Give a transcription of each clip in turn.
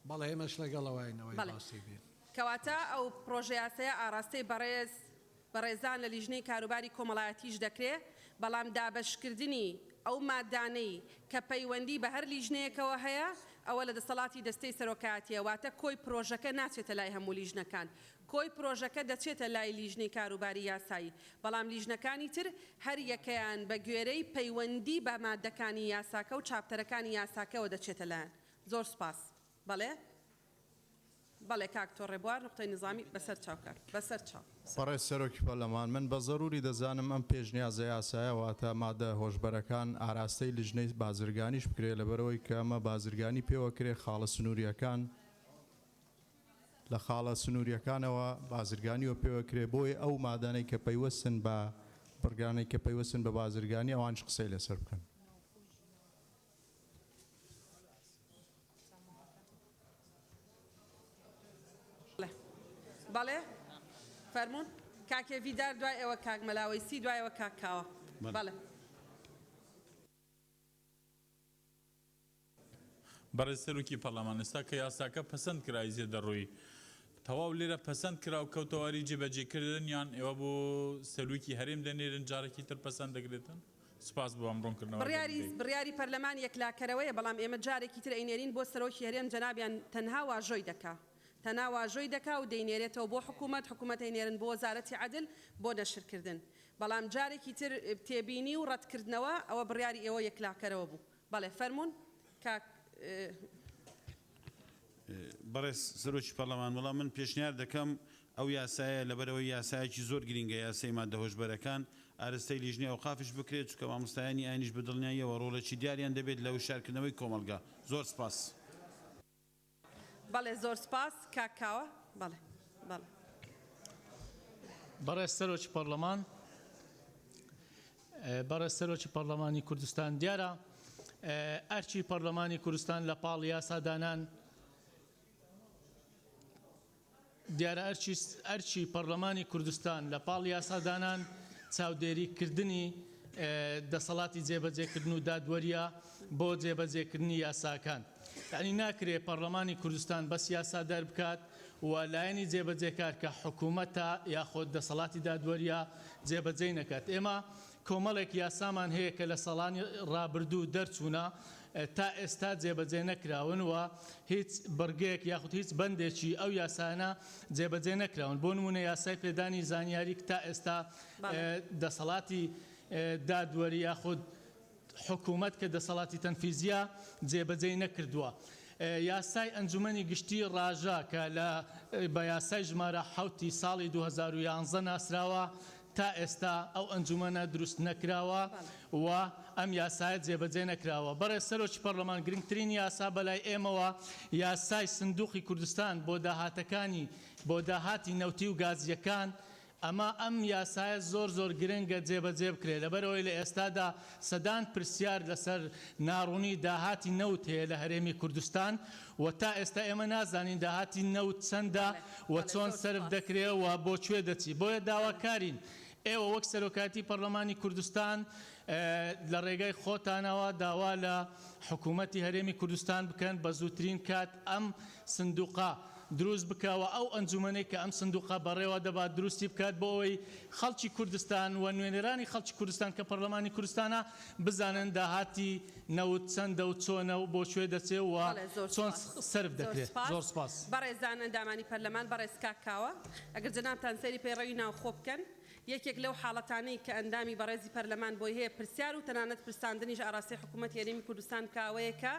بەڵێ ئێمەش لەگەڵەوەینەوەی بەڵێ. باسی بین. کەواتە ئەو پرۆژە یاسایە ئاراستەی بەڕێزان لە لیژنەی کاروباری کۆمەڵایەتیش دەکرێت، بەڵام دابەشکردنی ئەو مادانەی کە پەیوەندی بە هەر لیژنەیەکەوە هەیە ئەوە لە دەسەڵاتی دەستەی سەرۆکایەتیە، واتە کۆی پرۆژەکە ناچێتە لای هەموو لیژنەکان، کۆی پرۆژەکە دەچێتە لای لیژنەی کاروباری یاسایی، بەڵام لیژنەکانی تر هەر یەکەیان بە گوێرەی پەیوەندی بە مادەکانی یاساکە و چاپتەرەکانی یاساکەەوە دەچێتە لایەن. زۆر سپاس. بەڵێ؟ بەڵێ کاکتۆ ڕێبوار نقطەی نظامی بەسەر چاوکار بەسەر چاو. بەڕێز سەرۆکی پەرلەمان، من بە زەروری دەزانم ئەم پێشنیازە یاسایەواتە مادە هۆشبەرەکان ئاراستەی لیژنەی بازرگانیش بکرێت لەبەرەوەی کە ئەمە بازرگانی پێوەکرێ خاڵە سنووریەکان لە خاڵە سنووریەکانەوە بازرگانیەوە پێوەکرێ بۆی ئەو مادانەی کە پەیوەستن بە پڕگانەی کە پەیوەستن بە بازرگانی ئەوانش قسەی لەسەر بکەن. بەڵێ فەرمونون کاکێ ڤیدار دوای ئێوە کاک مەلاوەیسی دوایەوە کاکاوە. بەڵێ بەڕێز سەرۆکی پەرلەمان، ئێستا کە یاساکە پەسەند کرای زێدە ڕووی تەواو لێرە پەسەند کرا و کەوتەواری جێبەجێکردن یان ئێوە بۆ سەرۆکی هەرێم دەنێرن جارێکی تر پەسەند دەگرێتن؟ سپاس بۆ ئەمڕۆنکردنەوە. بڕیاری پەرلەمان یەکلاکەرەوەیە، بەڵام ئێمە جارێکی تر ئەینێرین بۆ سەرۆکی هەرێم جەنابیان تەنها واژۆی دەکا تەنها واژۆی دەکا و دەینێرێتەوە بۆ حکوومەت هەینێرن بۆ وەزارەتی عەدل بۆ نەشرکردن، بەڵام جارێکی تر تێبینی و ڕەتکردنەوە ئەوە بڕیاری ئێوە یەکلاکەرەوە بوو. بەڵێ فەرمونون کاک. بەڕێز سەرۆکی پەرلەمان، وەڵام من پێشنیار دەکەم ئەو یاسایە لەبەرەوەی یاسایەکی زۆر گرینگە یاسای مادە هۆشبەرەکان ئارستەی لیژنەی ئەوقافش بکرێت، چونکە مامۆستایانی ئاینیش بەدڵنیاییەوە ڕۆڵێکی دیاریان دەبێت لە وشارکردنەوەی کۆمەلگا. زۆر سپاس. بەڵێ زۆر سپاس کاکاوە. بەڵێ بەڵێ. بەڕێز سەرۆکی پەرلەمان، بەڕێز سەرۆکی پەرلەمانی کوردستان، دیارە ئەرچی پەرلەمانی کوردستان لە پاڵ یاسادانان دیارە ئەرچی پەرلەمانی کوردستان لە پاڵ یاسادانان چاودێریکردنی دەسەڵاتی جێبەجێکردن و دادوەریە بۆ جێبەجێکردنی یاساکان. یعنی ناکرێت پەرلەمانی کوردستان بەس یاسا دەربکات و لایەنی جێبەجێکار کە حکوومەتە یاخۆ دەسەڵاتی دادوەریە جێبەجێ نەکات. ئێمە کۆمەڵێک یاسامان هەیە کە لە ساڵانی ڕابردوو دەرچوونە تا ئێستا جێبەجێ نەکراون و هیچ بەرگەیەک یاخود هیچ بەندێکی ئەو یاسانە جێبەجێ نەکراون. بۆ نمونە یاسای پێدانی زانیاری کە تا ئێستا دەسەڵاتی دادوەری یاخود حکوومەت کە دەسەڵاتی تەنفیزیە جێبەجێ نەکردووە. یاسای ئەنجومەنی گشتی ڕاژە کە بە یاسای ژمارە 7 ساڵی 2011 ناسراوە تا ئێستا ئەو ئەنجومەنە دروست نەکراوە و ئەم یاسایە جێبەجێ نەکراوە. بەڕێز سەرۆکی پەرلەمان، گرنگترین یاسا بەلای ئێمەوە یاسای سندوقی کوردستان بۆ داهاتەکانی بۆ داهاتی نەوتی و گازیەکان، ئەمە ئەم یاسایە زۆر گرنگە جێبەجێ بکرێت، لەبەرەوەی لە ئێستادا سەدان پرسیار لەسەر ناڕوونی داهاتی نەوت هەیە لە هەرێمی کوردستان و تا ئێستا ئێمە نازانین داهاتی نەوت چەندە و چۆن سەرف دەکرێت و بۆ کوێ دەچی. بۆیە داواکارین ئێوە وەک سەرۆکاتی پەرلەمانی کوردستان لە ڕێگای خۆتانەوە داوا لە حکوومەتی هەرێمی کوردستان بکەن بە زووترین کات ئەم سندوقە دروست بکەوە، ئەو ئەنجومەنەی کە ئەم سندوقە بەڕێوە دەبات دروستی بکات بۆ ئەوەی خەڵکی کوردستان و نوێنەرانی خەڵکی کوردستان کە پەرلەمانی کوردستانە بزانن داهاتی نەوت چەندە و چۆنە و بۆ کوێ دەچێت و چۆن سەرف دەکرێت. زۆر سپاس. بەڕێزان ئەندامانی پەرلەمان، بەڕێز کاکاوە، ئەگەر جەنابتان سەیری پەیڕەوی ناوخۆ بکەن، یەکێک لەو حاڵەتانەی کە ئەندامی بەڕێزی پەرلەمان بۆی هەیە پرسیار و تەنانەت پرساندنیش ئاراستی حکوومەتی هەرێمی کوردستان کاوەیە کە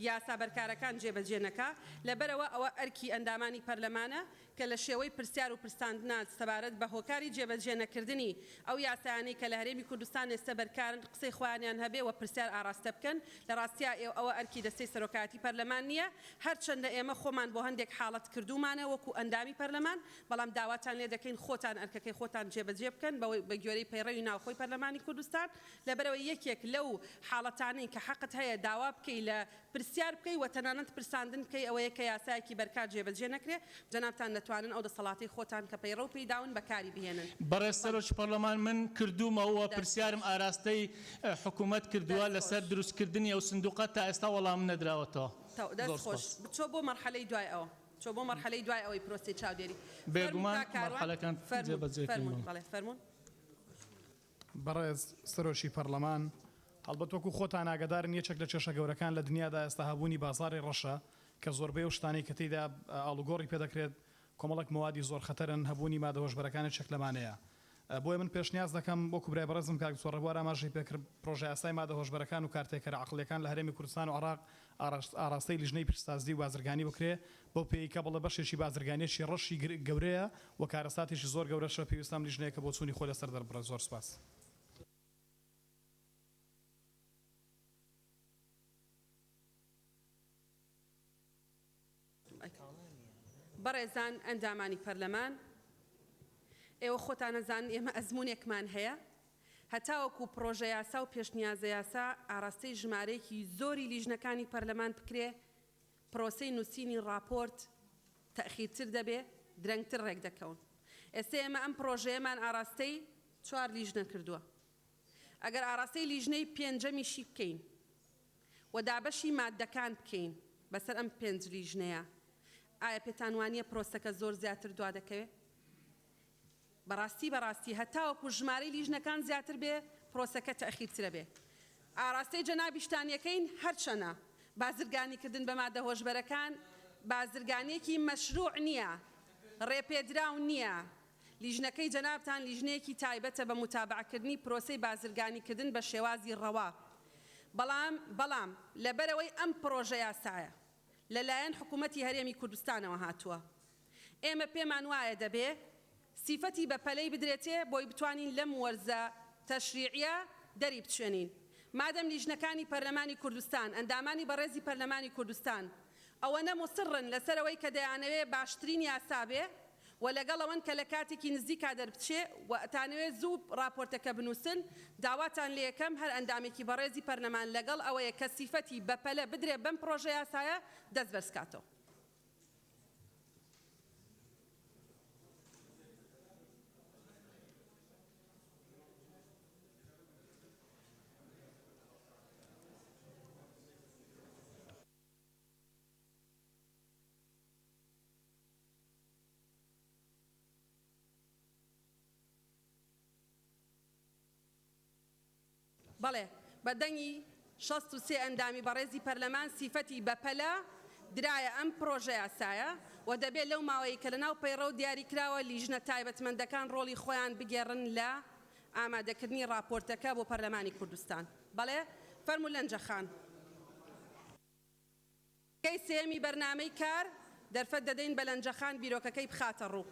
یاسا بەرکارەکان جێبەجێ نەکا. لەبەرەوە ئەوە ئەرکی ئەندامانی پەرلەمانە کە لە شێوەی پرسیار و پرساندنان سەبارەت بە هۆکاری جێبەجێ نەکردنی ئەو یاسایانەی کە لە هەرێمی کوردستان ئێستا بەرکارن قسەی خۆیانیان هەبێ و پرسیار ئاراستە بکەن. لە ڕاستیا ئەوە ئەرکی دەستەی سەرۆکایەتی پەرلەمان نییە، هەرچەندە ئێمە خۆمان بۆ هەندێک حاڵەت کردومانە وەکو ئەندامی پەرلەمان، بەڵام داواتان لێ دەکەین خۆتان ئەرکەکەی خۆتان جێبەجێ بکەن بە گوێرەی پەیڕەوی ناوخۆی پەرلەمانی کوردستان لەبەرەوەی یەکێک لەو حاڵەتانەی کە حەقت هەیە داوا بکەی لە پرسیار بکەی و تەنانەت پرساندن بکەی ئەوەیە کە یاسایەکی بەرکات جێبەجێ نەکرێ جەنابتان دەتوانن ئەو دەسەڵاتی خۆتان کە پەیڕە و پێیداون بەکاری بهێنن. بەڕێز سەرۆکی پەرلەمان من کردومەوە پرسیارم ئاراستەی حکوومەت کردووە لەسەر دروستکردنی ئەو سندوقە تا ئێستا وەڵام نەدراوەتەوە. دەست خۆش بچۆ بۆ مەرحەلەی دوای ئەوە چۆ بۆ مەرحەلەی دوای ئەوەی پرۆسی چاودێری بێگومان مەرحەلەکان جێبەجێکردنەوە. فەرموون. بەڕێز سەرۆکی پەرلەمان هەڵبەت وەکو خۆتان ئاگادارن یەکێک لە کێشە گەورەکان لە دنیادا ئێستا هەبوونی بازاڕی ڕەشە کە زۆربەی و شتانی کە تێیدا ئاڵوگۆڕی پێدەکرێت کۆمەڵک موادی زۆر خەتەرن هەبوونی مادە هۆشبەرەکانی چەک لەمانەیە. بۆیە من پێشنیاز دەکەم بۆکو برای بەڕێزم کاک سۆڕەبوار ئاماژەی پێکرد پرۆژە یاسای مادە هۆشبەرەکان و کارتێکەرە عەقڵیەکان لە هەرێمی کوردستان و عێراق ئاراستەی لیژنەی پیشسازی و بازرگانی بکرێ بۆ پێی کە بڵێ بەشێکی بازرگانیەکی ڕەشی گەورەیە و کارەساتێکی زۆر گەورەشە پێویستم لیژنەیە کە بۆ چوونی خۆی لەسەر دەربڕە. زۆر سپاس. بەڕێزان ئەندامانی پەرلەمان ئێوە خۆتان نەزانن ئێمە ئەزمونێکمان هەیە هەتاوەکو پرۆژە یاسا و پێشنیازە یاسا ئاراستەی ژمارەیەکی زۆری لیژنەکانی پەرلەمان بکرێ پرۆسەی نووسینی راپۆرت تەخیرتر دەبێ درەنگتر ڕێک دەکەون. ئێستا ئێمە ئەم پرۆژەیەمان ئاراستەی 4 لیژنە کردووە. ئەگەر ئاراستەی لیژنەی پێنجەمیشی بکەین و دابەشی مادەکان بکەین بەسەر ئەم 5 لیژنەیە ئایا پێتان وانییە پرۆسەکە زۆر زیاتر دوا دەکەوێت؟ بەڕاستی هەتاوەکو ژمارەی لیژنەکان زیاتر بێ پرۆسەکە تەخیرترە بێ. ئاراستەی جەنابی شتانیەکەین هەرچەنە بازرگانیکردن بە مادە هۆشبەرەکان بازرگانیەکی مەشروع نییە ڕێپێدراو نییە. لیژنەکەی جەنابتان لیژنەیەکی تایبەتە بە متابعکردنی پرۆسەی بازرگانیکردن بە شێوازی ڕەوا. بەڵام لەبەرەوەی ئەم پرۆژە یاسایە لەلایەن حکوومەتی هەرێمی کوردستانەوە هاتووە ئێمە پێمان وایە دەبێ سیفەتی بە پەلەی بدرێتێ بۆی بتوانین لەم وەرزە تەشریعیە دەری بچێنین. مادەم لیژنەکانی پەرلەمانی کوردستان ئەندامانی بەڕێزی پەرلەمانی کوردستان ئەوە نەموسڕن لەسەرەوەی کە دەیانەوێ باشترین یاسا بێ و لەگەڵ ئەوەن کە لە کاتێکی نزیکا دەربچێ و ئەتانەوێت زوو راپۆرتەکە بنووسن داواتان لێ یەکەم هەر ئەندامێکی بەڕێزی پەرلەمان لەگەڵ ئەوەیە کە سیفەتی بە پەلە بدرێ بەم پرۆژە یاسایە دەست بەرزکاتەوە. بەڵێ بەدەنگی 63 ئەندامی بەڕێزی پەرلەمان سیفەتی بەپەلە درایە ئەم پرۆژە یاسایە و دەبێت لەو ماوەی کە لەناو پەیڕە و دیاریکراوە لیژنە تایبەتمەندەکان ڕۆڵی خۆیان بگێڕن لە ئامادەکردنی راپۆرتەکە بۆ پەرلەمانی کوردستان. بەڵێ فەرموو لەنجەخان. کەی سێمی بەرنامەی کار دەرفەت دەدەین بە لەنجەخان بیرۆکەکەی بخاتە ڕوو.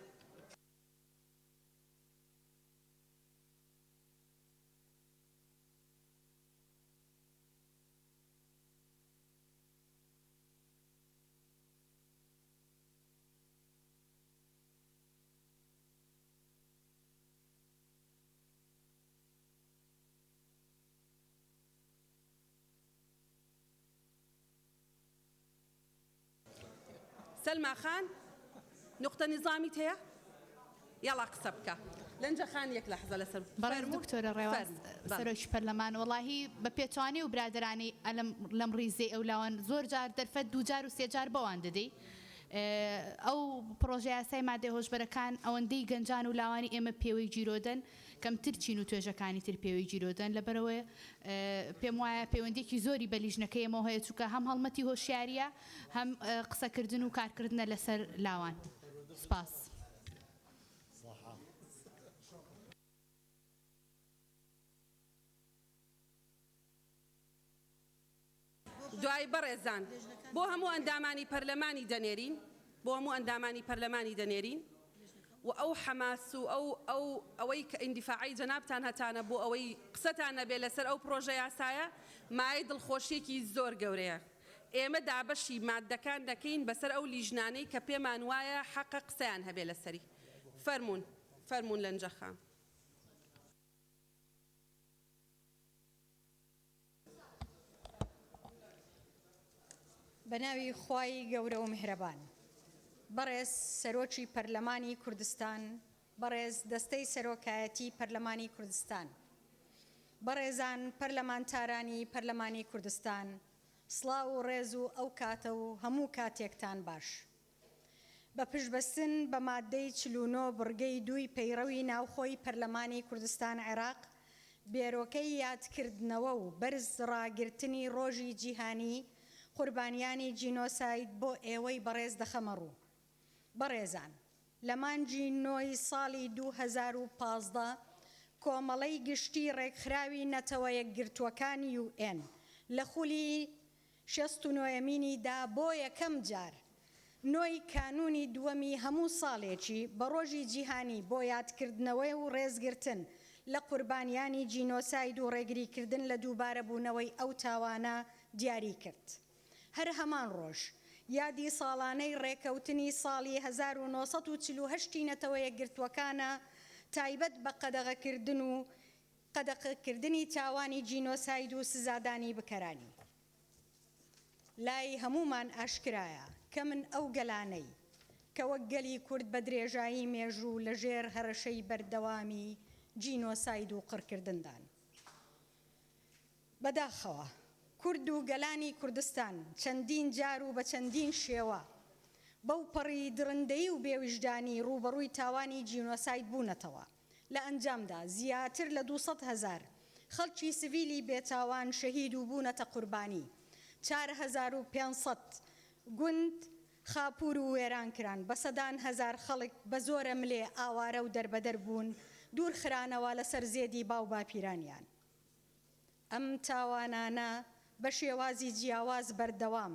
سلمى خان نقطة نظامي تيا يلا قصبك لنجا خان يك لحظة لسر بەڕێز دکتۆرە ڕێواز سەرۆکی پەرلەمان وەڵاهی بە پێتوانی و برادرانی لەم ڕیزەی ئەولاوان زۆر جار دەرفەت 2 جار و 3 جار بەوان دەدەی ئەو پرۆژە یاسای مادەی هۆشبەرەکان ئەوەندەی گەنجان و لاوانی ئێمە پێوەی گیرۆدەن کەمتر چین و توێژەکانی تر پێوەی گیرۆدەن لەبەرەوەی پێم وایە پەیوەندێکی زۆری بە لیژنەکەیەمەوە هەیە چونکە هەم هەڵمەتی هۆشیاریە هەم قسەکردن و کارکردنە لەسەر لاوان. سپاس. دوای بەڕێزان بۆ هەموو ئەندامانی پەرلەمانی دەنێرین و ئەو حەماس و ئەوەی کە ئیندیفاعی جەنابتان هەتانە بۆ ئەوەی قسەتان نەبێ لەسەر ئەو پرۆژە یاسایە مای دڵخۆشیێکی زۆر گەورەیە. ئێمە دابەشی مادەکان دەکەین بەسەر ئەو لیژنانەی کە پێمان وایە حەقە قسەیان هەبێ لەسەری. فەرموون لەنجەخان. بەناوی خوای گەورە و میهرەبان بەڕێز سەرۆکی پەرلەمانی کوردستان بەڕێز دەستەی سەرۆکایەتی پەرلەمانی کوردستان بەڕێزان پەرلەمانتارانی پەرلەمانی کوردستان سڵاو و ڕێز و ئەو کاتە و هەموو کاتێکتان باش بە پشتبەستن بە مادەی 49 بڕگەی 2 پەیڕەوی ناوخۆی پەرلەمانی کوردستان عێراق بێرۆکەی یادکردنەوە و بەرز ڕاگررتنی ڕۆژی جیهانی قوربانیانی جینۆساید بۆ ئێوەی بەڕێز دەخەمە ڕوو بەڕێزان لە مانجی نۆی ساڵی 2015 کۆمەڵەی گشتی ڕێکخراوی نەتەوە یەکگرتووەکانی UN لە خولی 69دا بۆ یەکەم جار نۆی کانونی دووەمی هەموو ساڵێکی بە ڕۆژی جیهانی بۆ یادکردنەوەی و ڕێزگرتن لە قوربانیانی جینۆساید و ڕێگریکردن لە دووبارە بوونەوەی ئەو تاوانە دیاری کرد هەر هەمان ڕۆژ یادی ساڵانەی ڕێکەوتنی ساڵی 1940 نەتەوە یەکگرتووەکانە تایبەت بە قەدەغەکردنی تاوانی جینۆساید و سزادانی بکەرانی لای هەمومان ئاشکرایە کە من ئەو گەلانەی کە وەک گەلی کورد بە درێژایی مێژوو لەژێر هەرەشەی بەردەوامی جینۆساید و قڕکردندان بەداخەوە کورد و گەلانی کوردستان چەندین جار و بە چەندین شێوە بەو پەڕی درندەی و بێویژدانی ڕوبەڕووی تاوانی جینۆساید بوونەتەوە لە ئەنجامدا زیاتر لە 200,000 خەڵکی سڤیلی بێتاوان شەهید و بوونەتە قوربانی 4500 گوند خاپور و وێران کران بە سەدان هەزار خەڵک بە زۆرە ملێ ئاوارە و دەربەدەر بوون دوور خرانەوە لەسەر زێدی باو باپیرانیان ئەم تاوانانە بە شێوازی جیاواز بەردەوام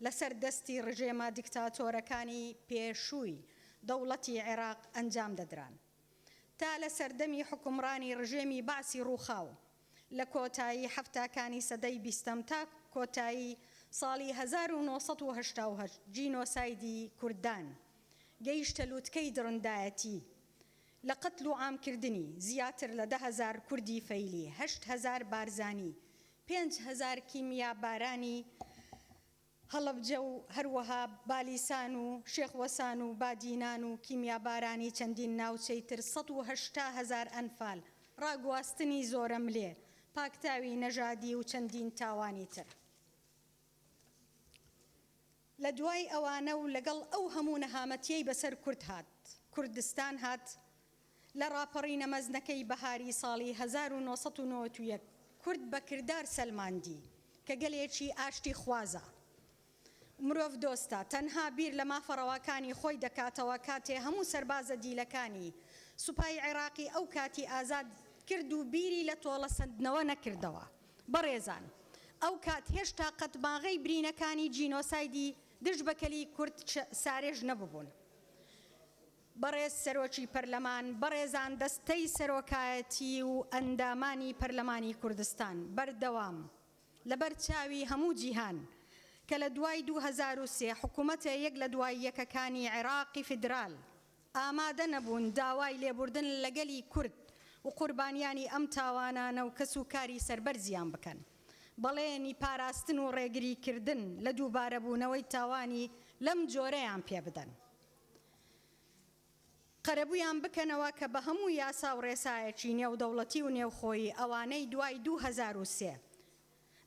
لەسەر دەستی ڕژێمە دیکتاتۆرەکانی پێشووی دەوڵەتی عێراق ئەنجام دەدران تا لە سەردەمی حکومڕانی ڕژێمی باسی ڕووخاو لە کۆتایی هەفتاکانی سەدەی 20 تا کۆتایی ساڵی 1970 جینۆسایدی کوردان گەیشتە لووتکەی درندایەتی لە قەتل و عامکردنی زیاتر لە 10,000 کوردی فەیلی 8,000 بارزانی 5,000 کیمیابارانی هەڵەبجە و هەروەها بالیسان و شێخوەسان و بادینان و کیمیابارانی چەندین ناوچەی تر 180,000 ئەنفال ڕاگواستنی زۆرە ملێ پاکتاوی نەژادی و چەندین تاوانی تر لە دوای ئەوانە و لەگەڵ ئەو هەموو نەهامەتیەی بەسەر کوردستان هات لە ڕاپەڕی نەمەزنەکەی بەهاری ساڵی 1991 کورد بە کردار سەلماندی کە گەلێکی ئاشتی خوازە مرۆڤ دۆستە تەنها بیر لە مافەڕەوەکانی خۆی دەکاتەوە کاتێ هەموو سەربازە دیلەکانی سوپای عێراقی ئەو کاتی ئازاد کرد و بیری لە تۆڵە سندنەوە نەکردەوە بەڕێزان ئەو کات هێشتا قەتماغەی برینەکانی جینۆسایدی دژ بەکەلی کورد سارێژ نەبوون بەڕێز سەرۆکی پەرلەمان بەڕێزان دەستەی سەرۆکایەتی و ئەندامانی پەرلەمانی کوردستان بەردەوام لەبەر چاوی هەموو جیهان کە لە دوای 2003 حکوومەتە یەک لە دوای یەکەکانی عێراقی فیدرال ئامادە نەبوون داوای لێبوردن لەگەلی کورد و قوربانیانی ئەم تاوانانە و کەس و کاری سەربەرزیان بکەن بەڵێنی پاراستن و ڕێگریکردن لە دووبارەبوونەوەی تاوانی لەم جۆرەیان پێ بدەن قەرەبوویان بکەنەوە کە بە هەموو یاسا و ڕێسایەکی نێودەوڵەتی و نێوخۆیی ئەوانەی دوای 2003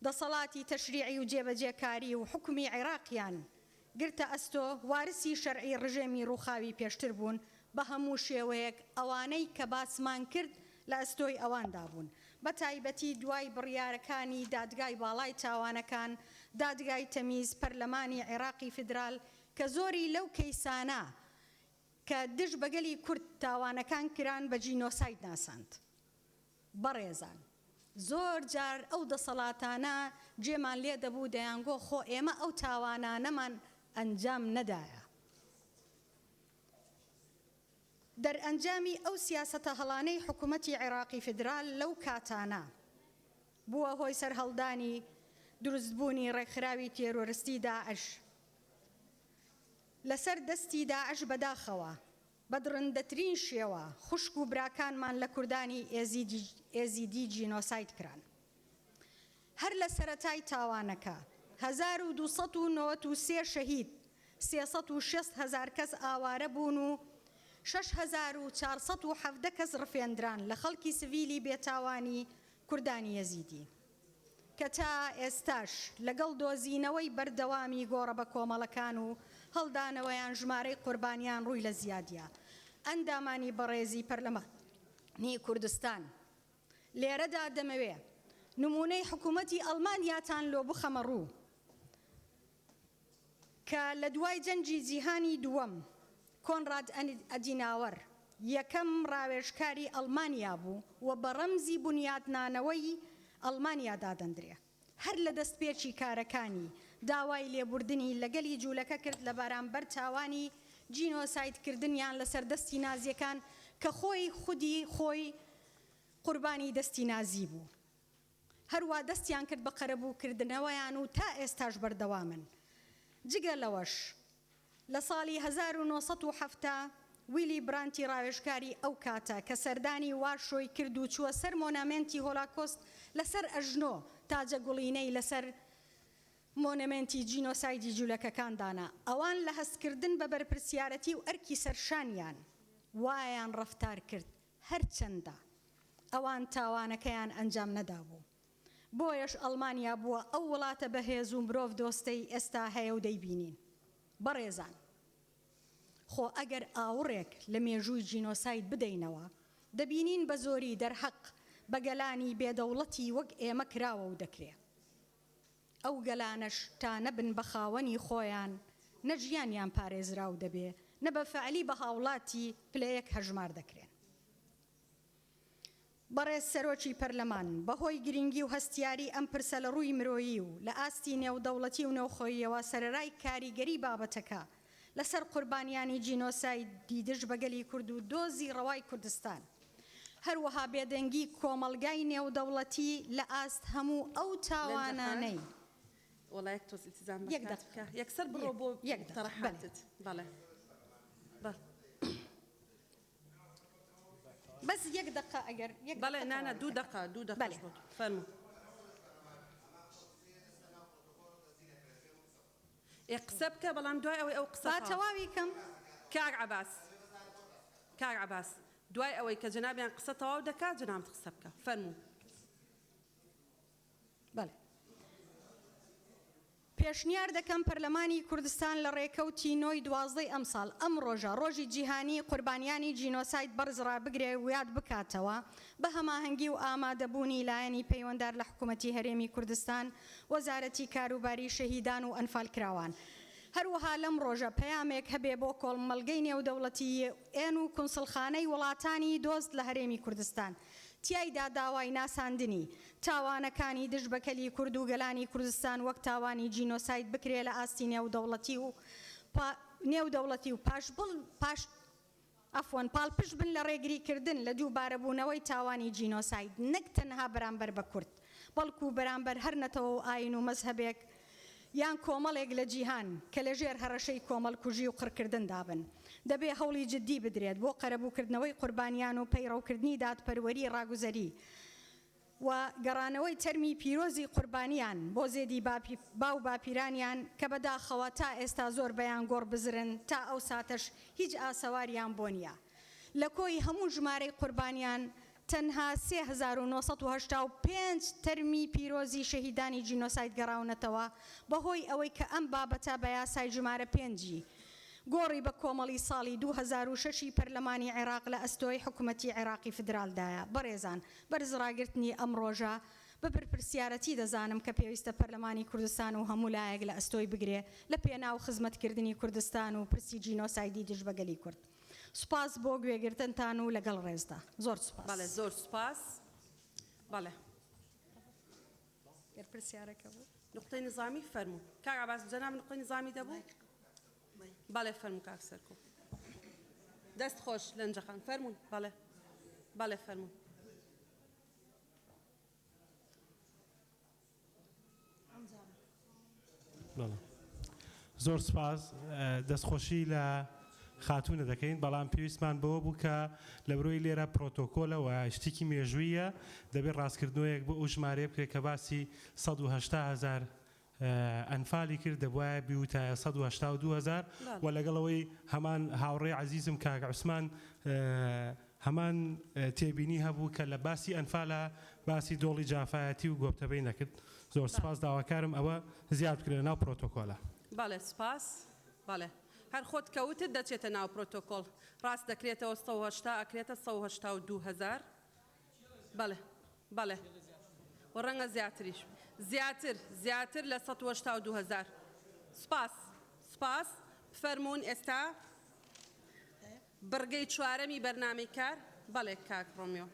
دەسەڵاتی تەشریعی و جێبەجێکاری و حکومی عێراقیان گرتە ئەستۆ وارسی شەرعی ڕژێمی ڕووخاوی پێشتر بوون بە هەموو شێوەیەک ئەوانەی کە باسمان کرد لە ئەستۆی ئەواندا بوون بە تایبەتی دوای بڕیارەکانی دادگای باڵای تاوانەکان دادگای تەمیز پەرلەمانی عێراقی فیدرال کە زۆری لەو کەیسانە کە دژ بەگەلی کورد تاوانەکان کران بە جینۆساید ناساند بەڕێزان زۆر جار ئەو دەسەڵاتانە جێمان لێ دەبوو دەیانگۆ خۆ ئێمە ئەو تاوانانەمان ئەنجام نەدایە دەرئەنجامی ئەو سیاسەتە هەڵانەی حکوومەتی عێراقی فیدرال لەو کاتانە بووە هۆی سەرهەڵدانی دروستبوونی ڕێکخراوی تێرۆریستی داعش لەسەر دەستی داعش بەداخەوە بە درندەترین شێوە خوشک و براکانمان لە کوردانی ئێزیدی جینۆساید کران هەر لە سەرەتای تاوانەکە 1293 شەهید 360,000 کەس ئاوارە بوون و 6,417 کەس ڕفێنران لە خەڵکی سڤیلی بێتاوانی کوردانی یەزیدی کە تا ئێستاش لەگەڵ دۆزینەوەی بەردەوامی گۆڕە بە کۆمەڵەکان و هەڵدانەوەیان ژمارەی قوربانیان ڕووی لە زیادیە. ئەندامانی بەڕێزی پەرلەمانی کوردستان لێرەدا دەمەوێ نمونەی حکوومەتی ئەڵمانیاتان لۆ بخەمە ڕوو کە لە دوای جەنگی جیهانی دووەم کۆنڕاد ئەدیناوەر یەکەم ڕاوێژکاری ئەڵمانیا بوو و بە ڕەمزی بنیادنانەوەی ئەڵمانیا دادەندرێ. هەر لە دەستپێکی کارەکانی داوای لێبوردنی لەگەلی جوولەکە کرد لە بەرامبەر تاوانی جینۆسایدکردنیان لەسەر دەستی نازیەکان کە خۆی قوربانی دەستی نازی بوو. هەروە دەستیان کرد بە قەرەبووکردنەوەیان و تا ئێستاش بەردەوامن. جگە لەوەش لە ساڵی 1970 ویلی برانتی ڕاوێژکاری ئەو کاتە کە سەردانی واشۆی کرد و چووە سەر مۆنامێنتی هۆلاکۆست لەسەر ئەژنۆ تاجە گوڵینەی لەسەر مۆنەمێنتی جینۆسایدی جوولەکەکان دانا. ئەوان لە هەستکردن بە بەرپرسیارەتی و ئەرکی سەرشانیان وایان ڕەفتار کرد هەرچەندە ئەوان تاوانەکەیان ئەنجام نەدابوو. بۆیەش ئەڵمانیا بووە ئەو وڵاتە بەهێز و مرۆڤ دۆستەی ئێستا هەیە و دەیبینین. بەڕێزان خۆ ئەگەر ئاوڕێک لە مێژووی جینۆساید بدەینەوە دەبینین بە زۆری دەرحەق بە گەلانی بێدەوڵەتی وەک ئێمە کراوە و دەکرێت. ئەو گەلانەش تا نەبن بە خاوەنی خۆیان نەژیانیان پارێزراو دەبێ نە بە فعلی بە هاوڵاتی پلەیەک هەژمار دەکرێن. بەڕێز سەرۆکی پەرلەمان بەهۆی گرنگی و هەستیاری ئەم پرسە لە ڕووی مرۆیی و لە ئاستی نێودەوڵەتی و نەوخۆییەوە سەرەرای کاریگەری بابەتەکە لەسەر قوربانیانی جینۆسایدی دژ بەگەلی کورد و دۆزی ڕەوای کوردستان هەروەها بێدەنگی کۆمەڵگای نێودەوڵەتی لە ئاست هەموو ئەو تاوانانەی وڵایەک تۆز ئیلتیزام بکە یەکسەر بڕۆ بۆ تەڕەحاتت. بەڵێ بەس یەک دقە ئەگەر بەڵێ نانە دوو دقە فەرمو. قسە بکە بەڵام دوای ئەوەی ئەو قسە تەواوی کەم کاک عەباس دوای ئەوەی کە جەنابیان قسە تەواو دەکات جەنابەت قسە بکە فەرمو. بەڵێ پێشنیار دەکەم پەرلەمانی کوردستان لە ڕێکەوتی نۆی 12 ئەمساڵ ئەم ڕۆژە ڕۆژی جیهانی قوربانیانی جینۆساید بەرزڕا بگرێ و یاد بکاتەوە بە هەماهەنگی و ئامادەبوونی لایەنی پەیوەنددار لە حکوومەتی هەرێمی کوردستان وەزارەتی کاروباری شەهیدان و ئەنفالکراوان. هەروەها لەم ڕۆژە پەیامێک هەبێ بۆ کۆمەڵگەی نێودەوڵەتی ئێن و کونسڵخانەی وڵاتانی دۆست لە هەرێمی کوردستان تیایدا داوای ناساندنی تاوانەکانی دژ بەکەلی کورد و گەلانی کوردستان وەک تاوانی جینۆساید بکرێ لە ئاستی نێودەوڵەتی و پاڵپشت بن لە ڕێگریکردن لە دووبارەبوونەوەی تاوانی جینۆساید نەک تەنها بەرامبەر بە کورد بەڵکو بەرامبەر هەر نەتەوە و ئاین و مەزهەبێک یان کۆمەڵێک لە جیهان کە لەژێر هەڕەشەی کۆمەڵکوژی و قڕکردن دابن. دەبێ هەوڵی جددی بدرێت بۆ قەرەبووکردنەوەی قوربانیان و پەیڕەوکردنی دادپەروەری ڕاگوزەری و گەڕانەوەی تەرمی پیرۆزی قوربانیان بۆ زێدی باو باپیرانیان کە بەداخەوە تا ئێستا زۆر بەیان گۆڕ بزرن تا ئەو ساتەش هیچ ئاسەواریان بۆ نییە. لە کۆی هەموو ژمارەی قوربانیان تەنها 3985 تەرمی پیرۆزی شەهیدانی جینۆساید گەڕاونەتەوە بەهۆی ئەوەی کە ئەم بابەتە بە یاسای ژمارە 5 گۆڕی بە کۆمەڵی ساڵی 2006 پەرلەمانی عێراق لە ئەستۆی حکوومەتی عێراقی فدرالدایە. بەڕێزان بەرزڕاگررتنی ئەم ڕۆژە بە پرپرسیارەتی دەزانم کە پێویستە پەرلەمانی کوردستان و هەموو لایەک لە ئەستۆی بگرێ لە پێناو خزمەتکردنی کوردستان و پرسی جینۆسایدی دژ بەگەلی کورد. سوپاس بۆ گوێگرتنتان و لەگەڵ ڕێزدا زۆر سوپاس. بەڵێ زۆر سوپاس. بەڵێ پرسیارەکە بوو نقطەی نظامی فەرموو. کاک عەباس جەناب نقطەی نظامی دەبوو؟ بەڵێ فەرموو کاک سەرکۆ. دەست خۆش لەنجەخان فەرموون. بەڵێ فەرموون. زۆر سپاس دەستخۆشی لە خاتونە دەکەین بەڵام پێویستمان بەوە بوو کە لە بڕۆی لێرە پرۆتۆکۆلەوە شتێکی مێژوویە دەبێت ڕاستکردنەوەیەک بۆ ئەو ژمارەیە بکرێت کە باسی 180,000 ئەنفالی کرد دەبواە بیوتە 182,000 و لەگەڵەوەی هەمان هاوڕێ عزیزم کاک عوسمان هەمان تێبینی هەبوو کە لە باسی ئەنفالە باسی دۆڵی جافایەتی و گۆبتەبەی نەکرد. زۆر سپاس داواکارم ئەوە زیاد بکرێنە ناو پرۆتۆکۆلە. بەڵێ سپاس بەڵێ هەر خۆت کەوتت دەچێتە ناو پرۆتۆکۆل ڕاست دەکرێتەوە 180 ئەکرێتە 182,000 بەڵێ بەڵێ و ڕەنگە زیاتریش زیاتر لە 182,000 سپاس فەرمونون ئێستا بڕگەی چوارەمی بەرنامەی کار بەڵێ کاک ڕۆمیۆ.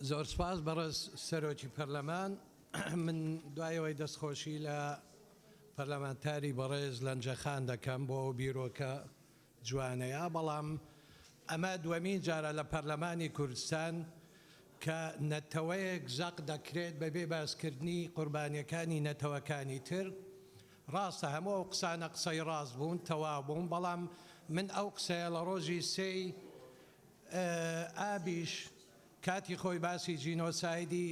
زۆر سپاس بەڕێز سەرۆکی پەرلەمان من دوایەوەی دەستخۆشی لە پەرلەمانتاری بەڕێز لەنجەخان دەکەم بۆ بیرۆکە جوانەیە بەڵام ئەمە دووەمین جارە لە پەرلەمانی کوردستان کە نەتەوەیەک زەق دەکرێت بەبێ باسکردنی قوربانیەکانی نەتەوەکانی تر. ڕاستە هەموو ئەو قسانە قسەی ڕاست بوون تەواو بوون بەڵام من ئەو قسەیە لە ڕۆژی سێی ئابیش کاتی خۆی باسی جینۆسایدی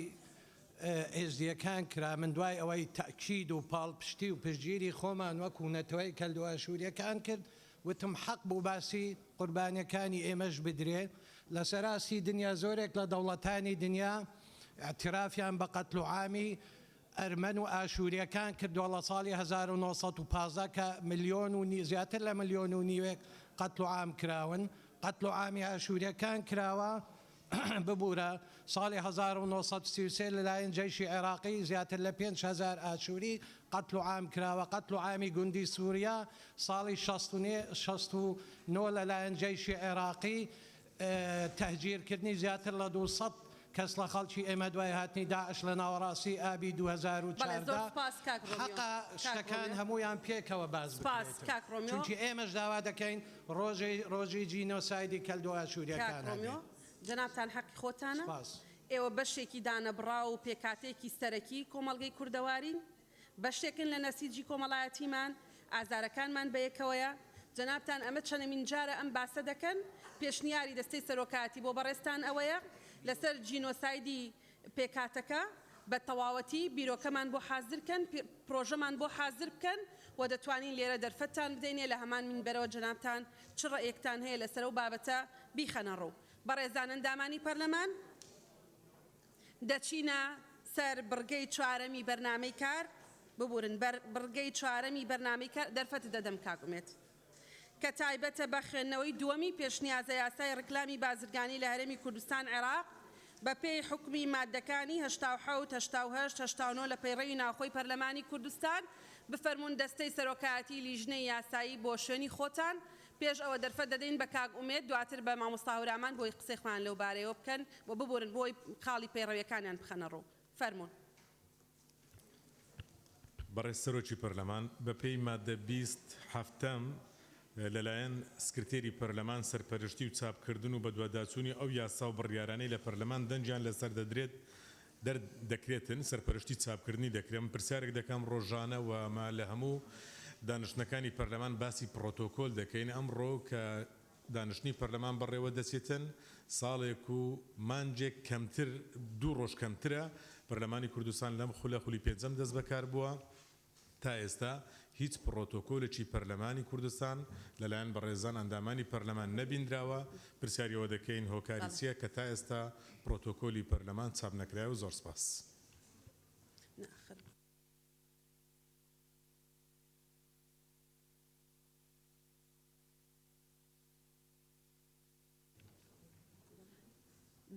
ئێزدیەکان کرا من دوای ئەوەی تەکید و پاڵپشتی و پشتگیری خۆمان وەکو نەتەوەی کەلدوواشووریەکان کرد وتم حەق بوو باسی قوربانیەکانی ئێمەش بدرێت لە سەراسی دنیا زۆرێک لە دەوڵەتانی دنیا اعترافیان بە قەتل و عامی ئەرمەن و ئاشووریەکان کردووە لە ساڵی 1915 کە زیاتر لە 1.5 ملیۆن قەتل و عام کراون قەتل و عامی ئاشووریەکان کراوە ببوورە ساڵی 1933 لەلایەن جەیشی عێراقی زیاتر لە 5,000 ئاشووری قەتل و عام کراوە قەتل و عامی گوندی سووریا ساڵی 69 لەلایەن جەیشی عێراقی تەهجیرکردنی زیاتر لە 200 کەس لە خەڵکی ئێمە دوای هاتنی داعش لە ناوەڕاستی ئابی 2014 حەقا شتەکان هەمویان پێکەوە باز بکرێتەوە چونکی ئێمەش داوا دەکەین ڕۆژی جینۆسایدی کەلدوواشووریەکان جەنابتان حەقی خۆتانە ئێوە بەشێکی دانەبڕا و پێکاتێکی سەرەکی کۆمەڵگەی کوردەوارین بەشێکن لە نەسیجی کۆمەڵایەتیمان ئازارەکانمان بەیەکەوەیە جەنابتان ئەمە چەندەمین جارە ئەم باسە دەکەن پێشنیاری دەستەی سەرۆکاتی بۆ بەڕێستان ئەوەیە لەسەر جینۆسایدی پێکاتەکە بە تەواوەتی بیرۆکەمان بۆ حازرکەن پرۆژەمان بۆ حازر بکەن و دەتوانین لێرە دەرفەتتان بدەینێ لە هەمان منبەرەوە جەنابتان چ ڕێیەکتان هەیە لەسەر و بابەتە بیخەنە ڕوو بەڕێزان ئەندامانی پەرلەمان دەچینە سەر بڕگەی چوارەمی بەرنامەی کار ببورن بڕگەی چوارەمی بەرنامەی کار دەرفەت دەدەم کاکومێت کە تایبەتە بە خوێندنەوەی دووەمی پێشنیازە یاسای ڕکلامی بازرگانی لە هەرێمی کوردستان عێراق بە پێی حکمی مادەکانی 87 88 89 لە پەیڕەوی ناوخۆی پەرلەمانی کوردستان بفەرمونون دەستەی سەرۆکایەتی لیژنەی یاسایی بۆ شوێنی خۆتان پێش ئەوە دەرفەت دەدەین بە کاک ئومێد دواتر بە مامۆستا هەورامان بۆی قسەی خوان لەو بارەیەوە بکەن بۆ ببورن بۆی خاڵی پەیڕەویەکانیان بخەنە ڕوو فەرمونون. بەڕێز سەرۆکی پەرلەمان بە پێی مادە 27 لەلایەن سکرتێری پەرلەمان سەرپەرشتی و چاپکردن و بەدواداچوونی ئەو یاسا و بڕیارانەی لە پەرلەمان دەنجیان لەسەر دەکرێتن سەرپەرشتی چاپکردنی دەکرێن پرسیارێک دەکەم ڕۆژانە و ئەمە لە هەموو دانیشتنەکانی پەرلەمان باسی پرۆتۆکۆل دەکەین ئەمڕۆ کە دانیشتنی پەرلەمان بەڕێوە دەچێتن ساڵێک و مانجێک کەمتر 2 ڕۆژ کەمترە پەرلەمانی کوردستان لەم خولە خولی پێنجەم دەست بەکار بووە تا ئێستا هیچ پرۆتۆکۆلێکی پەرلەمانی کوردستان لەلایەن بەڕێزان ئەندامانی پەرلەمان نەبینراوە پرسیاریەوە دەکەین هۆکاری چییە کە تا ئێستا پرۆتۆکۆلی پەرلەمان چاپ نەکرایە و زۆر سپاس.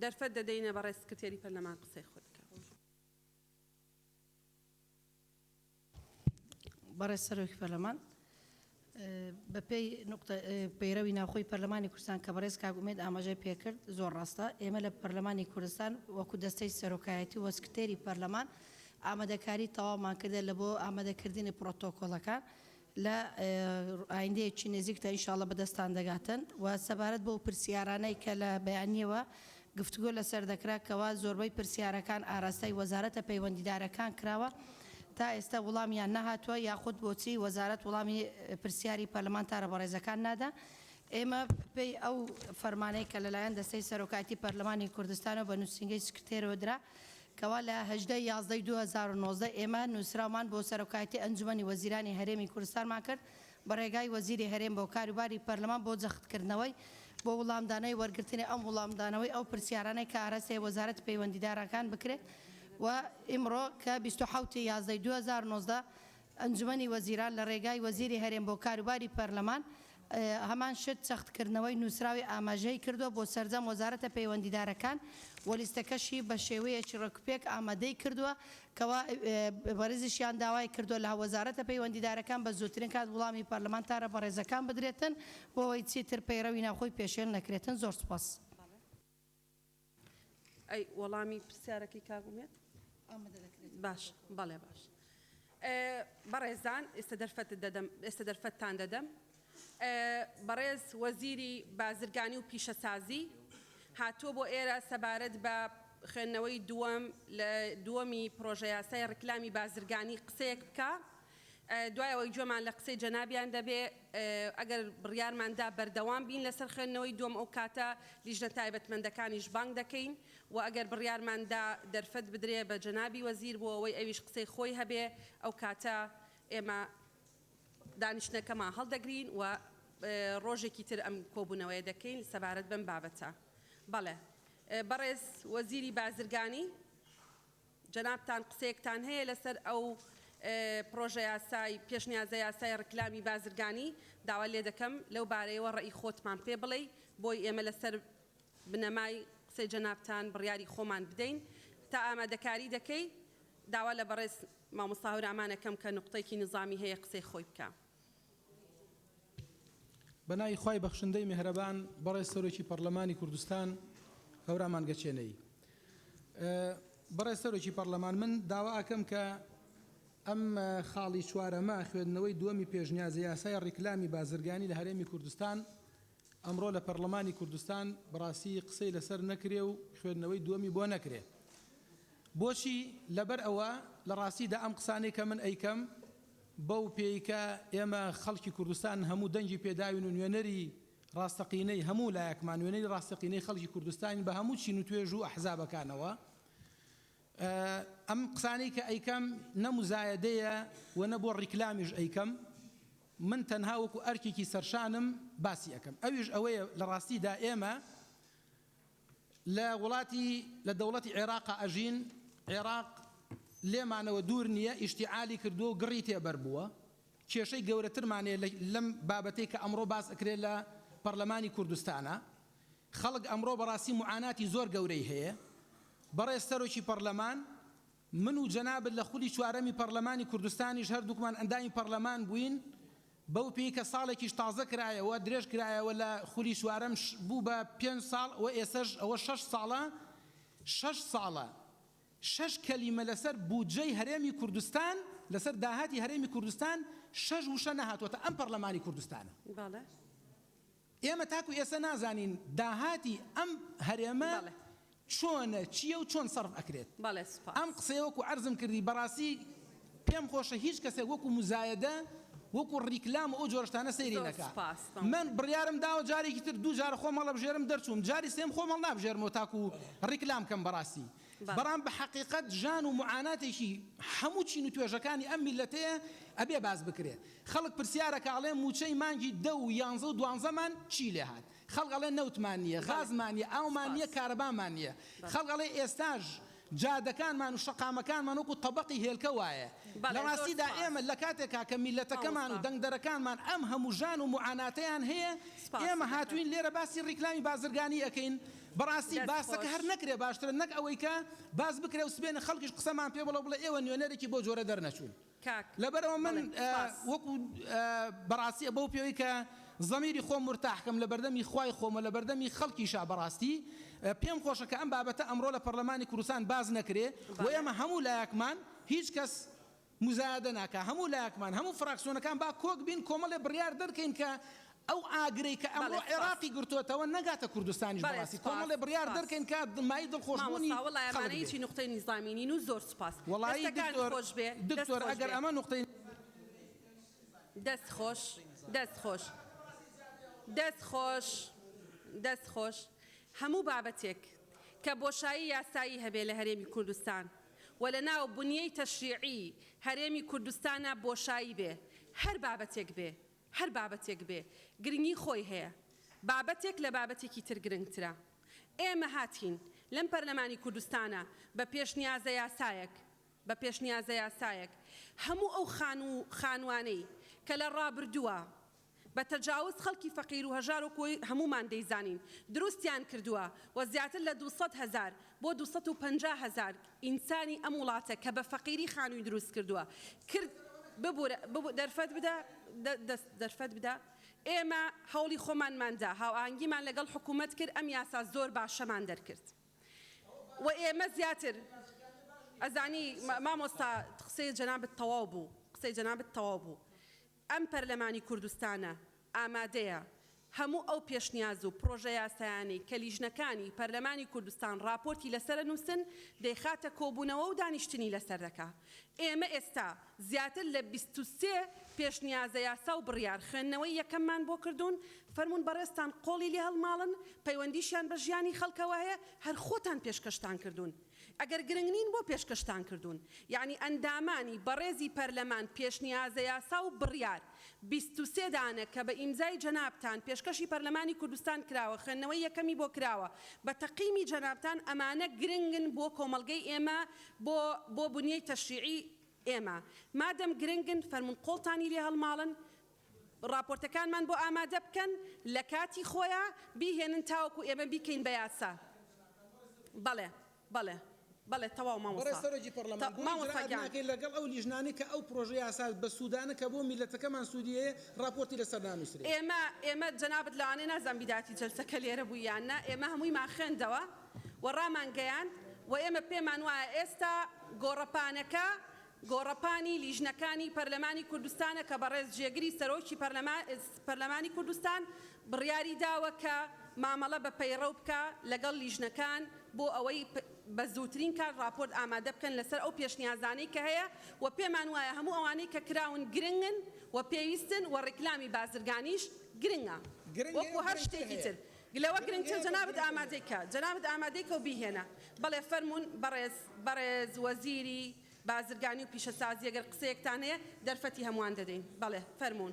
دەرفەت دەدەینە بەڕێز سکرتێری پەرلەمان قسەی خۆ دەکات. بەڕێز سەرۆکی پەرلەمان بە پێی پەیڕەوی ناوخۆی پەرلەمانی کوردستان کە بەڕێز کاک ئومێد ئاماژەی پێکرد زۆر ڕاستە ئێمە لە پەرلەمانی کوردستان وەکو دەستەی سەرۆکایەتی و سکرتێری پەرلەمان ئامادەکاری تەواومان کردێت لە بۆ ئامادەکردنی پرۆتۆکۆلەکان لە ئایندەیەکی نزیکتە ئینشاڵڵە بەدەستان دەگاتن و سەبارەت بۆ پرسیارانەی کە لە بەیانیەوە گفتوگۆ لەسەر دەکراکەوە زۆربەی پرسیارەکان ئاراستەی وەزارەتە پەیوەندیدارەکان کراوە تا ئێستا وڵامیان نەهاتووە یاخود بۆچی وەزارەت وڵامی پرسیاری پەرلەمانتارە بەڕێزەکان نادا ئێمە پێی ئەو فەرمانەی کە لەلایەن دەستەی سەرۆکاتی پەرلەمانی کوردستانەوە بە نووسینگەی سکرتێرەوە درا کەوا لە 11/11/2019 ئێمە نووسراومان بۆ سەرۆکایەتی ئەنجومەنی وەزیرانی هەرێمی کوردستانمان کرد بە ڕێگای وەزیری هەرێم بۆ کاروباری پەرلەمان بۆ جەختکردنەوەی بۆ وڵامدانەی وەرگرتنی ئەم وڵامدانەوەی ئەو پرسیارانەی کە ئارەسێ وەزارەت پەیوەندیدارەکان بکرێت و ئیمڕۆ کە 27/11/2019 ئەنجومەنی وەزیران لە ڕێگای وەزیری هەرێم بۆ کاروباری پەرلەمان هەمان شت سەختکردنەوەی نووسراوی ئاماژەی کردووە بۆ سەرجەم وەزارەتە پەیوەندیدارەکان و لیستەکەشی بە شێوەیەکی ڕێکوپێک ئامادەی کردووە کەوا بەڕێزیشیان داوای کردووە لە وەزارەتە پەیوەندیدارەکان بە زووترین کات وڵامی پەرلەمانتارە بەڕێزەکان بدرێتن بۆ ئەوەی چیتر پەیڕەوی ناوخۆی پێشێن نەکرێتن. زۆر سپاس. ئەی وەڵامی پرسیارەکەی کاگومێت باش بەڵێ باش بەڕێزان ئێستا دەرفەتتان دەدەم. بەڕێز وەزیری بازرگانی و پیشەسازی هاتووە بۆ ئێرە سەبارەت بە خوێندنەوەی دووەمی پرۆژە یاسای ڕکلامی بازرگانی قسەیەک بکە. دوایەوەی گوێمان لە قسەی جەنابیان دەبێ ئەگەر بڕیارماندا بەردەوام بین لەسەر خوێندنەوەی دووەم ئەو کاتە لیژنە تایبەتمەندەکانیش بانگ دەکەین و ئەگەر بڕیارماندا دەرفەت بدرێ بە جەنابی وەزیر بۆ ئەوەی ئەویش قسەی خۆی هەبێ ئەو کاتە ئێمە دانیشتنەکەمان هەڵدەگرین و ڕۆژێکی تر ئەم کۆبوونەوەی دەکەین سەبارەت بەم بابەتە. بەڵێ بەڕێز وەزیری بازرگانی جەنابتان قسەیەکتان هەیە لەسەر ئەو پرۆژە یاسای پێشنیازە یاسای ڕکلامی بازرگانی داوا لێ دەکەم لەو بارەیەوە ڕێی خۆتمان پێ بڵێ بۆی ئێمە لەسەر بنەمای قسەی جەنابتان بڕیاری خۆمان بدەین. تا ئامادەکاری دەکەی داوا لە بەڕێز مامۆستا هەورامانەکەم کە نوقتەیەکی نظامی هەیە قسەی خۆی بکە. بەنای خوای بەخشندەی میهرەبان بەڕێز سەرۆکی پەرلەمانی کوردستان هەورامان گەچێنەی. بەڕێز سەرۆکی پەرلەمان من داوا ئەکەم کە ئەم خاڵی چوارەمە خوێندنەوەی دووەمی پێشنیازە یاسای ڕیکلامی بازرگانی لە هەرێمی کوردستان ئەمڕۆ لە پەرلەمانی کوردستان بەڕاستی قسەی لەسەر نەکرێ و خوێندنەوەی دووەمی بۆ نەکرێ. بۆچی لەبەر ئەوە لە ڕاستیدا ئەم قسانەی کە من ئەیکەم بەو پێیکە ئێمە خەڵکی کوردستان هەموو دەنگی پێداوین و نوێنەری ڕاستەقینەی هەموو لایەکمان نوێنەری ڕاستەقینەی خەڵکی کوردستانی بە هەموو چین و توێژ و ئەحزابەکانەوە. ئەم قسانەی کە ئەیکەم نەموزایەدەیە و نە بۆ ڕیکلامیش ئەیکەم من تەنها وەکو ئەرکێکی سەرشانم باسی ئەەکەم. ئەویش ئەوەیە لە ڕاستیدا ئێمە لە دەوڵەتی عێراق ئەژین عێراق لێمانەوە دوور نییە ئیشتیعالی کردووە و گڕی تێبەر بووە. کێشەی گەورەترمانێ لەم بابەتەی کە ئەمڕۆ باس ئەکرێت لە پەرلەمانی کوردستانە. خەڵک ئەمڕۆ بەڕاستی معاناتی زۆر گەورەی هەیە. بەڕێز سەرۆکی پەرلەمان من و جەنابت لە خولی چوارەمی پەرلەمانی کوردستانیش هەردووکمان ئەندامی پەرلەمان بووین بەو پێی کە ساڵێکیش تازە کرایەوە درێژ کرایەوە لە خولی چوارەم بوو بە 5 ساڵ و ئێسەش ئەوە 6 ساڵە 6 کەلیمە لەسەر بودجەی هەرێمی کوردستان لەسەر داهاتی هەرێمی کوردستان 6 وشە نەهاتوەتە ئەم پەرلەمانی کوردستانە. ئێمە تاکو ئێستا نازانین داهاتی ئەم هەرێمە چۆنە چییە و چۆن سەرف ئەکرێت. ئەم قسەیە وەکو عەرزم کردی بەڕاستی پێم خۆشە هیچ کەسێک وەکو مزایەدە وەکو ڕیکلام ئەو جۆرەشتانە سەیری نەکات. من بڕیارم داوە جارێکی تر دوو جارە خۆم هەڵەبژێرم دەرچووم جاری سێم خۆم هەڵنابژێرمەوە تاکو ڕیکلام کەم بەڕاستی. بەڕام بە حەقیقەت ژان و معاناتێکی هەموو چین و توێژەکانی ئەم میلەتەیە ئەبێ باز بکرێت. خەڵک پرسیارەکە ئەڵێ موچەی مانگی 10 و 11 و 12مان چی لێ هات. خەڵک ئەڵێ نەوتمان نییە غازمان نییە ئاومان نییە کارەبامان نییە. خەڵک ئەڵێ ئێستاژ جادەکانمان و شەقامەکانمان وەکو تەبەقی هێلکە وایە. لە ڕاستیدا ئێمە لە کاتێکا کە میلەتەکەمان و دەنگدەرەکانمان ئەم هەموو ژان و معاناتەیان هەیە ئێمە هاتوین لێرە باسی ڕیکلامی بازرگانی ئەەکەین. بەڕاستی باسەکە هەر نەکرێ باشترە نەک ئەوەی کە باز بکرێ و سبێنە خەڵکیش قسەمان پێ بڵێ بڵێ ئێوە نوێنەرێکی بۆ جۆرە دەرنەچوون. لەبەرەوە من وەکو بەڕاستی بەو پێوەی کە زەمیری خۆم مرتاحکەم لە بەردەمی خوای خۆمە لە بەردەمی خەڵکیشا بەڕاستی پێم خۆشە کە ئەم بابەتە ئەمڕۆ لە پەرلەمانی کوردستان باز نەکرێ و ئێمە هەموو لایەکمان هیچ کەس مزایەدە ناکە هەموو لایەکمان هەموو فراکسیۆنەکان با کۆک بین کۆمەڵێ بڕیار دەرکەین کە ئەو ئاگرەی کە ئەمڕۆ عێراقی گرتووەتەوە نەگاتە کوردستانیش بەڕاستی کۆمەڵێ بریار دەرکەین کە مای دڵخۆشبوونی وەڵایەمانەیەکی نوقتەی نیزامینین و زۆر سوپاس. وەڵایی دکتۆر ئەگەر ئەمە نوقتەی دەست خۆش هەموو بابەتێک کە بۆشایی یاسایی هەبێ لە هەرێمی کوردستان و لە ناو بنیەی تەشریعی هەرێمی کوردستانە بۆشایی بێ هەر بابەتێک بێ گرنگی خۆی هەیە بابەتێک لە بابەتێکی تر گرنگترە ئێمە هاتین لەم پەرلەمانی کوردستانە بە پێشنیازە یاسایەک هەموو ئەو خانوانەی کە لە ڕابردووە بە تەجاوز خەڵکی فەقیر و هەژار و کۆی هەمومان دەیزانین دروستیان کردووە و زیاتر لە 200,000 بۆ 250,000 ئینسانی ئەم وڵاتە کە بە فەقیری خانووی دروست کردووە دەرفەت بدە ئێمە هەوڵی خۆمانماندا هاوئانگیمان لەگەڵ حکوومەت کرد ئەم یاسا زۆر باشەمان دەرکرد و ئێمە زیاتر ئەزانی مامۆستا قسەی جەنابەت تەواو بوو ئەم پەرلەمانی کوردستانە ئامادەیە هەموو ئەو پێشنیاز و پرۆژە یاسایانەی کە لیژنەکانی پەرلەمانی کوردستان راپۆرتی لەسەر نووسن دەیخاتە کۆبوونەوە و دانیشتنی لەسەر دەکا ئێمە ئێستا زیاتر لە 23 پێشنیازە یاسا و بڕیار خوێندنەوەی یەکەممان بۆ کردوون فەرموون بەڕێستان قۆڵی لێ هەڵماڵن پەیوەندیشیان بە ژیانی خەڵکەوە هەیە هەر خۆتان پێشکەشتان کردوون ئەگەر گرنگ نین بۆ پێشکەشتان کردوون یعنی ئەندامانی بەڕێزی پەرلەمان پێشنیازە یاسا و بڕیار 23 دانە کە بە ئیمزای جەنابتان پێشکەشی پەرلەمانی کوردستان کراوە خوێندنەوەی یەکەمی بۆ کراوە بە تەقیمی جەنابتان ئەمانە گرنگن بۆ کۆمەڵگەی ئێمە بۆ بنیەی تەشریعی ئێمە مادەم گرنگن فەرمون قۆڵتانی لێ هەڵماڵن راپۆرتەکانمان بۆ ئامادە بکەن لە کاتی خۆیان بیهێنن تاوەکو ئێمە بیکەین بە یاسا بەڵێ تەواو مامۆستا پەرلەمانکەی لەگەڵ ئەو لیژنانی کە ئەو پرۆژە یاسا بە سوودانە کە بۆ میلەتەکەمان سوودیەیە راپۆرتی لەسەر نانووسێت ئێمە جەنابەت لەوانەیە نازان بیداتی جەلسەکە لێرە بوویاننا ئێمە هەموویمان خوێندەوە و ڕامان گەیاند و ئێمە پێمان وایە ئێستا گۆڕەپانی لیژنەکانی پەرلەمانی کوردستانە کە بەڕێز جێگری سەرۆکی پەرلەمانی کوردستان بڕیاری داوە کە مامەڵە بە پەیڕەو بکە لەگەڵ لیژنەکان بۆ ئەوەی بە زووترین کار راپۆرت ئامادە بکەن لەسەر ئەو پێشنیازانەی کە هەیە و پێمان وایە هەموو ئەوانەی کە کراون گرنگن و پێویستن و ڕێکلامی بازرگانیش گرنگە وەکو هەر شتێکی تر لەوە گرنگتر جەنابەت ئامادەیکە و بیهێنە بەڵێ فەرمون بەڕێز وەزیری بازرگانی و پیشەسازی ئەگەر قسەیەکتان هەیە دەرفەتی هەمووان دەدەین بەڵێ فەرمون